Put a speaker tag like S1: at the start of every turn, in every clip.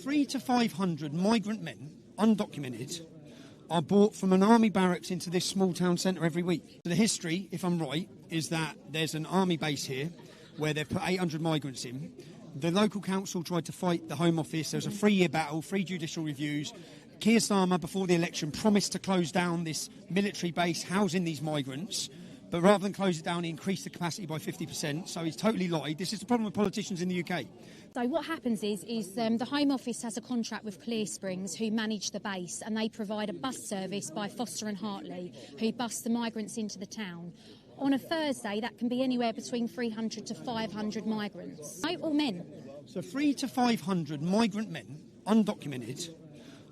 S1: 300 to 500 migrant men, undocumented, are brought from an army barracks into this small town centre every week. The history, if I'm right, is that there's an army base here where they've put 800 migrants in. The local council tried to fight the Home Office. There was a 3-year battle, 3 judicial reviews. Keir Starmer, before the election, promised to close down this military base housing these migrants. But rather than close it down, he increased the capacity by 50%. So he's totally lied. This is the problem with politicians in the UK.
S2: So what happens is the Home Office has a contract with Clear Springs, who manage the base, and they provide a bus service by Foster and Hartley, who bus the migrants into the town. On a Thursday, that can be anywhere between 300 to 500 migrants. All men.
S1: So 300 to 500 migrant men, undocumented,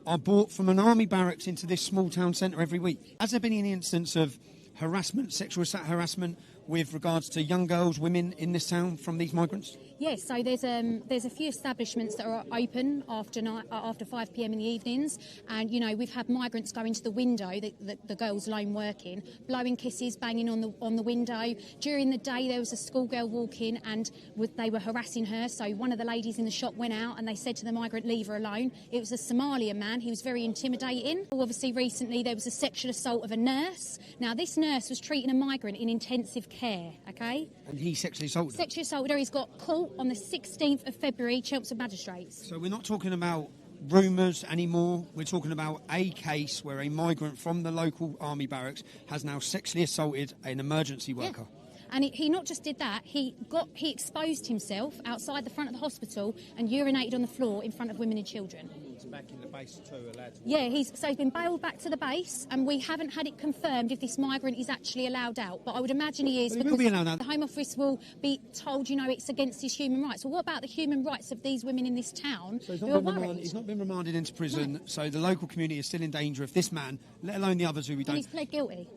S1: are brought from an army barracks into this small town centre every week. Has there been any instance of harassment, sexual harassment, with regards to young girls, women in this town from these migrants?
S2: Yes, so there's a few establishments that are open after 5 p.m. in the evenings, and we've had migrants go into the window, the girls alone working, blowing kisses, banging on the window. During the day there was a schoolgirl walking and they were harassing her, so one of the ladies in the shop went out and they said to the migrant, leave her alone. It was a Somalian man, he was very intimidating. Obviously recently there was a sexual assault of a nurse. Now this nurse was treating a migrant in intensive care, okay?
S1: And he sexually assaulted her?
S2: Sexually assaulted her. He's got caught on the 16th of February, Chelmsford Magistrates.
S1: So we're not talking about rumours anymore. We're talking about a case where a migrant from the local army barracks has now sexually assaulted an emergency worker.
S2: Yeah. And he not just did that, he exposed himself outside the front of the hospital and urinated on the floor in front of women and children.
S1: He's back in the base too, allowed to...
S2: Yeah, he's been bailed back to the base, and we haven't had it confirmed if this migrant is actually allowed out. But I would imagine he is,
S1: But he
S2: because
S1: will be allowed out.
S2: The Home Office will be told, it's against his human rights. Well, what about the human rights of these women in this town
S1: So
S2: who are worried?
S1: he's not been remanded into prison, so the local community is still in danger if this man, let alone the others who we don't...
S2: And he's pled guilty.